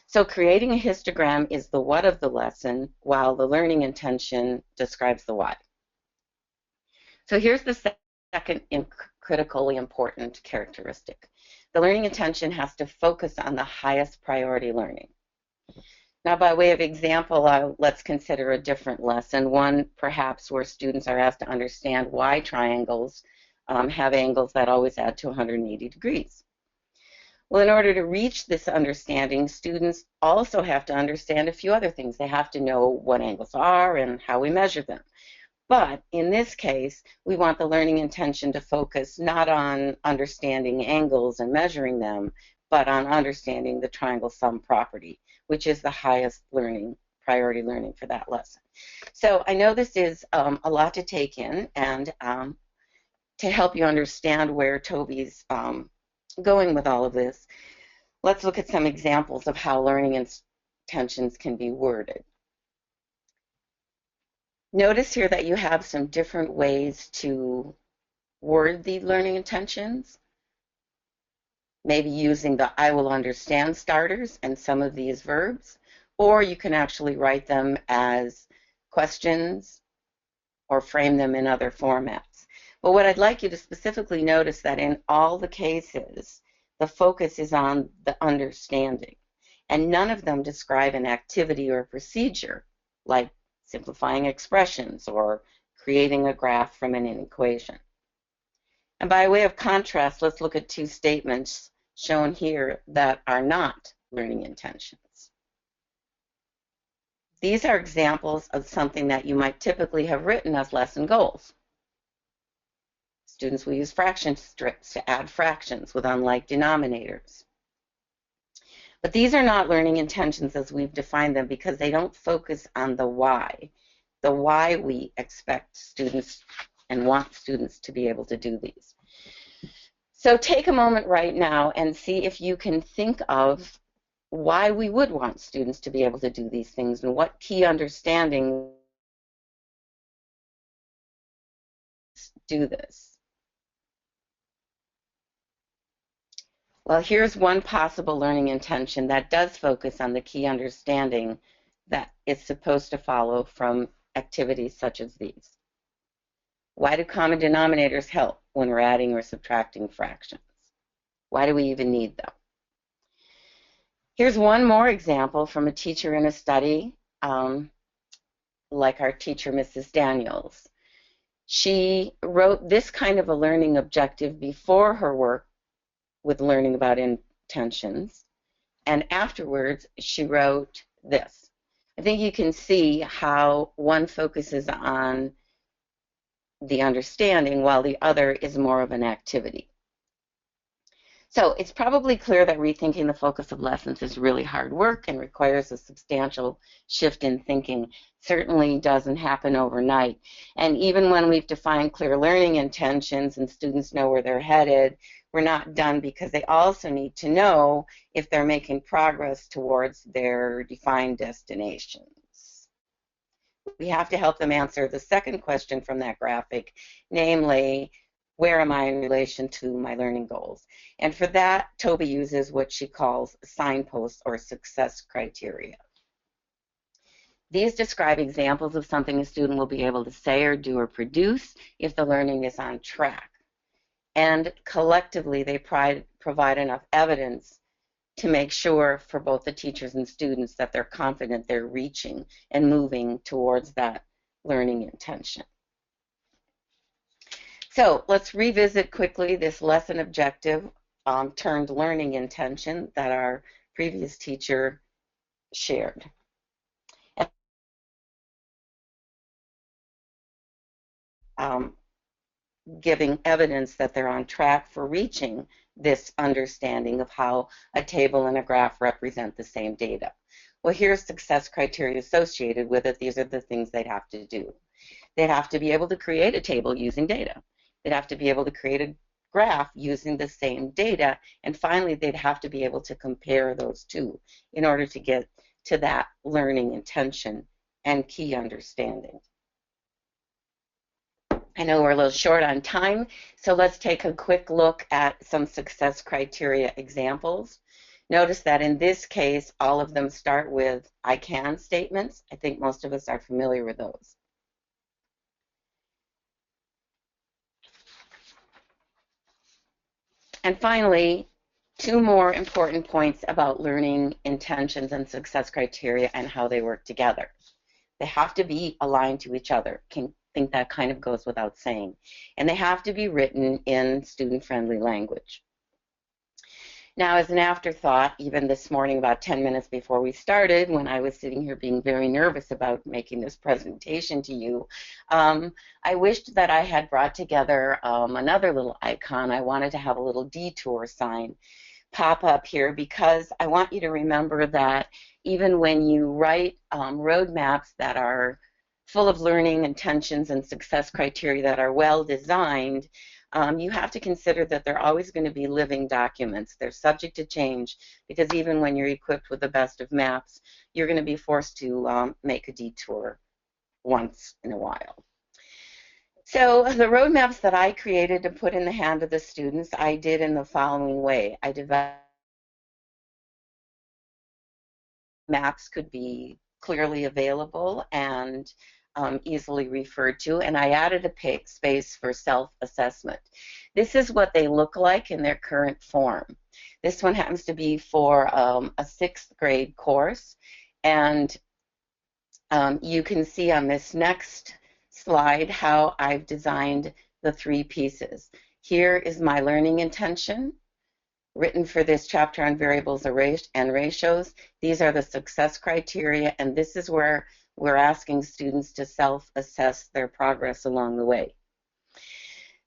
So creating a histogram is the what of the lesson, while the learning intention describes the why. So here's the second critically important characteristic. The learning intention has to focus on the highest priority learning. Now, by way of example, let's consider a different lesson, one perhaps where students are asked to understand why triangles have angles that always add to 180 degrees. Well, in order to reach this understanding, students also have to understand a few other things. They have to know what angles are and how we measure them. But in this case, we want the learning intention to focus not on understanding angles and measuring them, but on understanding the triangle sum property, which is the highest priority learning for that lesson. So I know this is a lot to take in, and to help you understand where Toby's going with all of this, let's look at some examples of how learning intentions can be worded. Notice here that you have some different ways to word the learning intentions, maybe using the I will understand starters and some of these verbs, or you can actually write them as questions or frame them in other formats. But what I'd like you to specifically notice that in all the cases, the focus is on the understanding, and none of them describe an activity or procedure like simplifying expressions, or creating a graph from an equation. And by way of contrast, let's look at two statements shown here that are not learning intentions. These are examples of something that you might typically have written as lesson goals. Students will use fraction strips to add fractions with unlike denominators. But these are not learning intentions as we've defined them because they don't focus on the why we expect students and want students to be able to do these. So take a moment right now and see if you can think of why we would want students to be able to do these things and what key understanding do this. Well, here's one possible learning intention that does focus on the key understanding that is supposed to follow from activities such as these. Why do common denominators help when we're adding or subtracting fractions? Why do we even need them? Here's one more example from a teacher in a study, like our teacher, Mrs. Daniels. She wrote this kind of a learning objective before her work with learning about intentions, and afterwards she wrote this. I think you can see how one focuses on the understanding while the other is more of an activity. So it's probably clear that rethinking the focus of lessons is really hard work and requires a substantial shift in thinking. Certainly doesn't happen overnight. And even when we've defined clear learning intentions and students know where they're headed, we're not done because they also need to know if they're making progress towards their defined destinations. We have to help them answer the second question from that graphic, namely, where am I in relation to my learning goals? And for that, Toby uses what she calls signposts or success criteria. These describe examples of something a student will be able to say or do or produce if the learning is on track. And collectively, they provide enough evidence to make sure for both the teachers and students that they're confident they're reaching and moving towards that learning intention. So let's revisit quickly this lesson objective turned learning intention that our previous teacher shared. Giving evidence that they're on track for reaching this understanding of how a table and a graph represent the same data. Well, here's success criteria associated with it. These are the things they'd have to do. They'd have to be able to create a table using data. They'd have to be able to create a graph using the same data. And finally, they'd have to be able to compare those two in order to get to that learning intention and key understanding. I know we're a little short on time, so let's take a quick look at some success criteria examples. Notice that in this case, all of them start with I can statements. I think most of us are familiar with those. And finally, two more important points about learning intentions and success criteria and how they work together. They have to be aligned to each other. I think that kind of goes without saying. And they have to be written in student-friendly language. Now, as an afterthought, even this morning, about 10 minutes before we started, when I was sitting here being very nervous about making this presentation to you, I wished that I had brought together another little icon. I wanted to have a little detour sign pop up here because I want you to remember that even when you write roadmaps that are full of learning intentions and success criteria that are well designed, you have to consider that they're always going to be living documents. They're subject to change because even when you're equipped with the best of maps, you're going to be forced to make a detour once in a while. So the roadmaps that I created to put in the hand of the students, I did in the following way. I developed maps could be clearly available and easily referred to, and I added a space for self-assessment. This is what they look like in their current form. This one happens to be for a 6th grade course, and You can see on this next slide how I've designed the 3 pieces. Here is my learning intention, written for this chapter on variables and ratios. These are the success criteria, and this is where we're asking students to self-assess their progress along the way.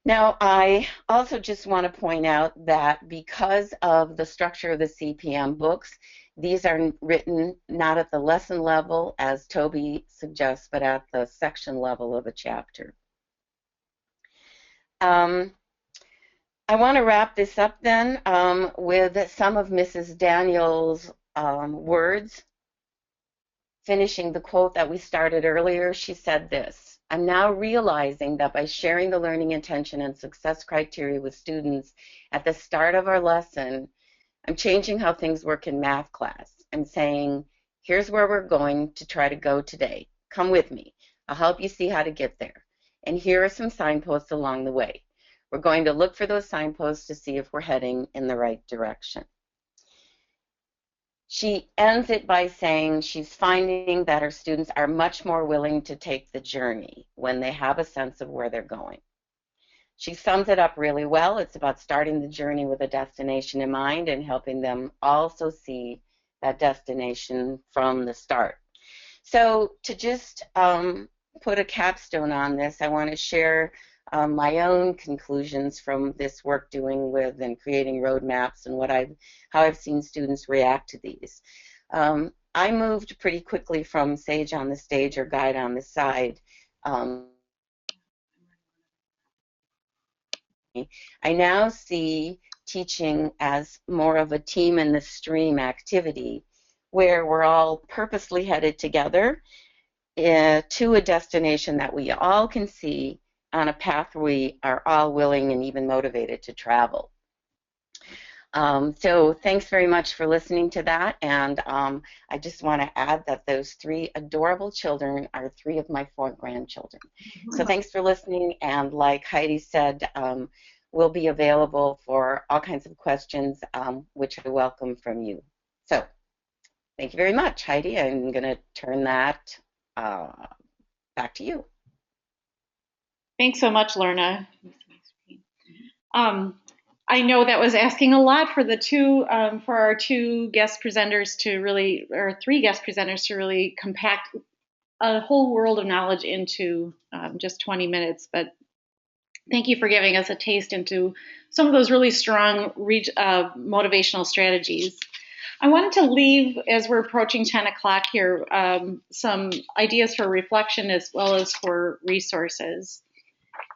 Now, I also just want to point out that because of the structure of the CPM books, these are written not at the lesson level, as Toby suggests, but at the section level of a chapter. I want to wrap this up then with some of Mrs. Daniels' words. Finishing the quote that we started earlier, she said this: "I'm now realizing that by sharing the learning intention and success criteria with students at the start of our lesson, I'm changing how things work in math class. I'm saying, here's where we're going to try to go today. Come with me. I'll help you see how to get there. And here are some signposts along the way. We're going to look for those signposts to see if we're heading in the right direction." She ends it by saying she's finding that her students are much more willing to take the journey when they have a sense of where they're going. She sums it up really well. It's about starting the journey with a destination in mind and helping them also see that destination from the start. So to just put a capstone on this, I want to share my own conclusions from this work doing with and creating roadmaps and how I've seen students react to these. I moved pretty quickly from Sage on the Stage or Guide on the Side. I now see teaching as more of a team in the stream activity where we're all purposely headed together to a destination that we all can see on a path we are all willing and even motivated to travel. So thanks very much for listening to that, and I just want to add that those 3 adorable children are 3 of my 4 grandchildren. So thanks for listening, and like Heidi said, we'll be available for all kinds of questions, which I welcome from you. So thank you very much, Heidi. I'm going to turn that back to you. Thanks so much, Lorna. I know that was asking a lot for for our 2 guest presenters to really, or 3 guest presenters to really compact a whole world of knowledge into just 20 minutes. But thank you for giving us a taste into some of those really strong motivational strategies. I wanted to leave, as we're approaching 10 o'clock here, some ideas for reflection as well as for resources.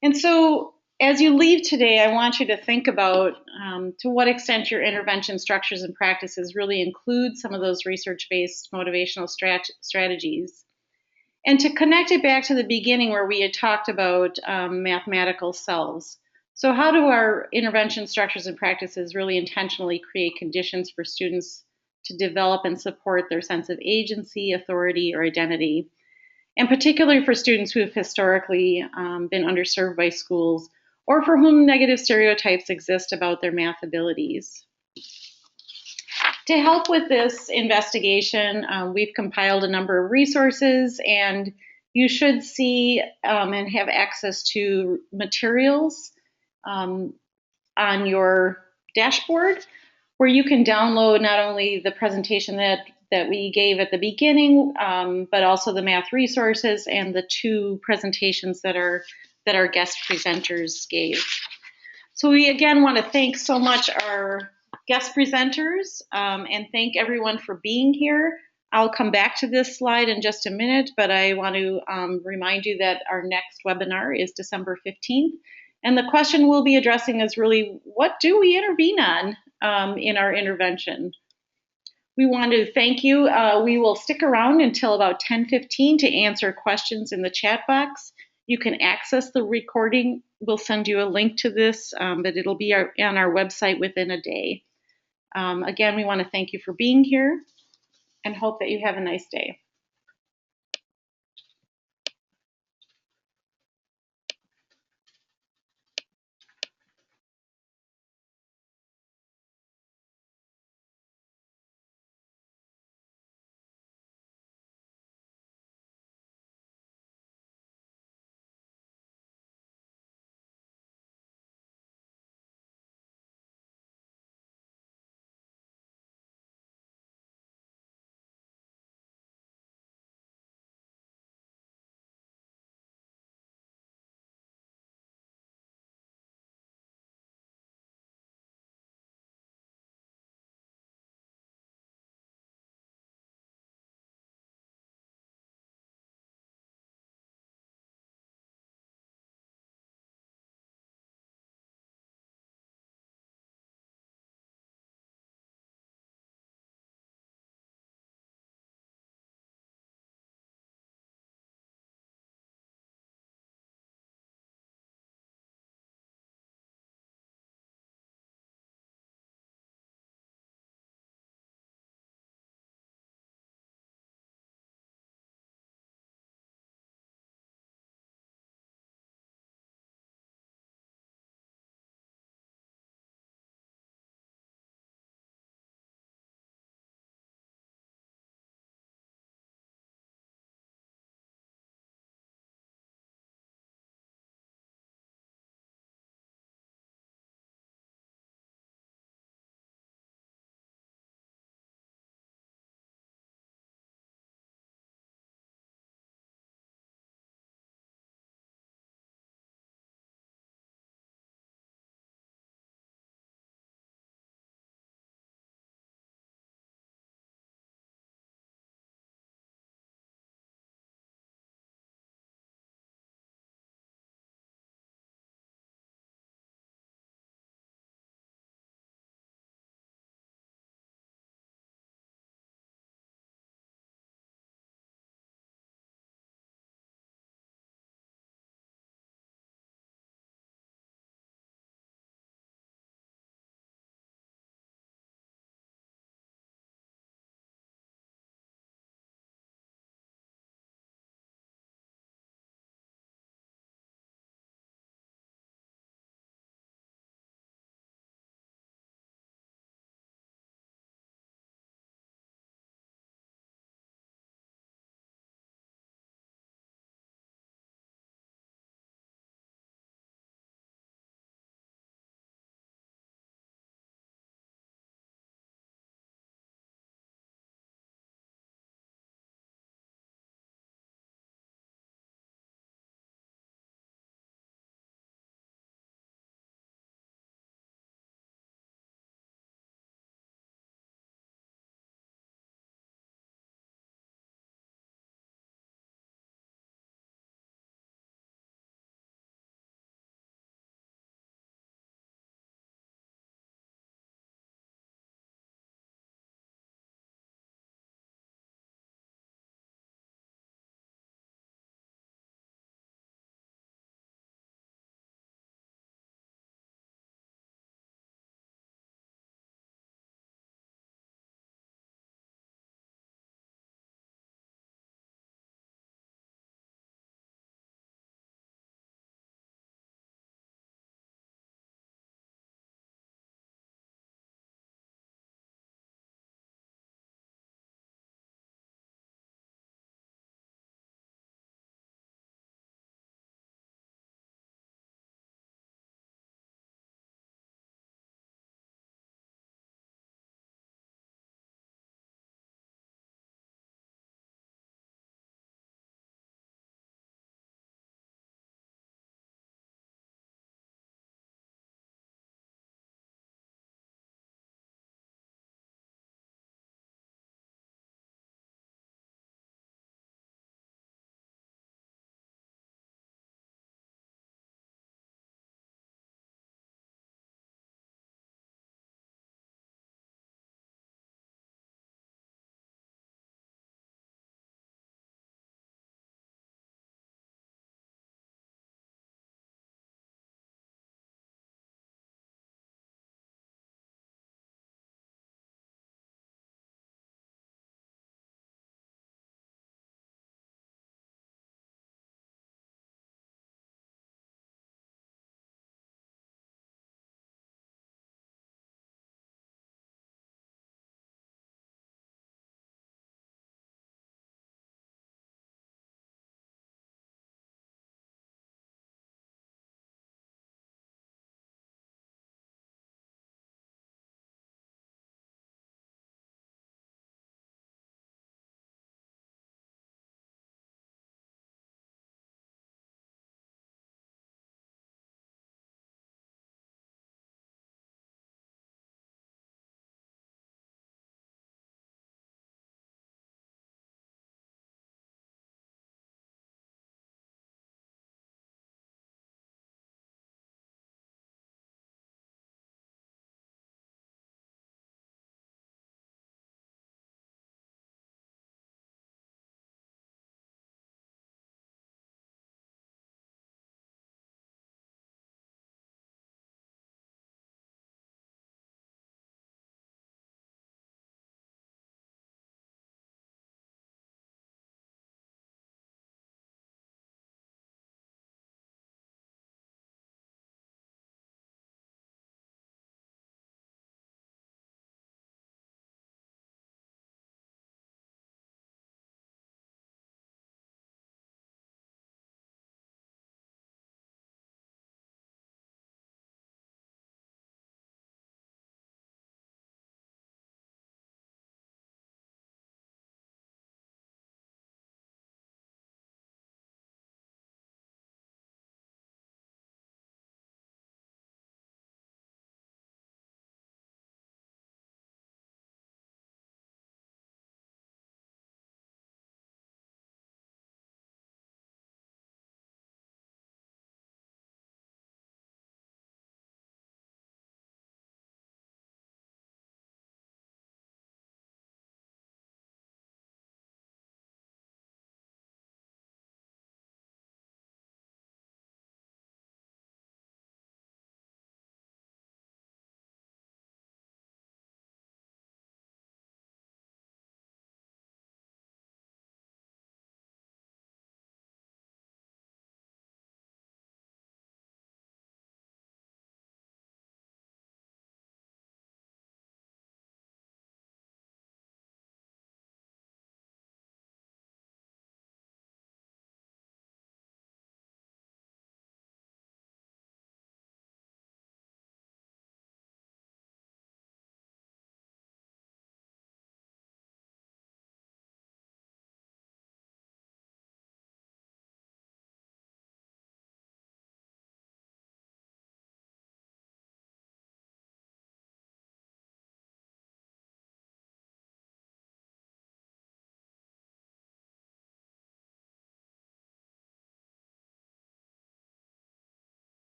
And so as you leave today, I want you to think about to what extent your intervention structures and practices really include some of those research-based motivational strategies. And to connect it back to the beginning where we had talked about mathematical selves. So how do our intervention structures and practices really intentionally create conditions for students to develop and support their sense of agency, authority, or identity? And particularly for students who have historically been underserved by schools or for whom negative stereotypes exist about their math abilities. To help with this investigation, we've compiled a number of resources, and you should see and have access to materials on your dashboard where you can download not only the presentation that we gave at the beginning, but also the math resources and the 2 presentations that our guest presenters gave. So we again want to thank so much our guest presenters and thank everyone for being here. I'll come back to this slide in just a minute, but I want to remind you that our next webinar is December 15th. And the question we'll be addressing is really, what do we intervene on in our intervention? We want to thank you. We will stick around until about 10:15 to answer questions in the chat box. You can access the recording. We'll send you a link to this, but it'll be on our website within a day. Again, we want to thank you for being here and hope that you have a nice day.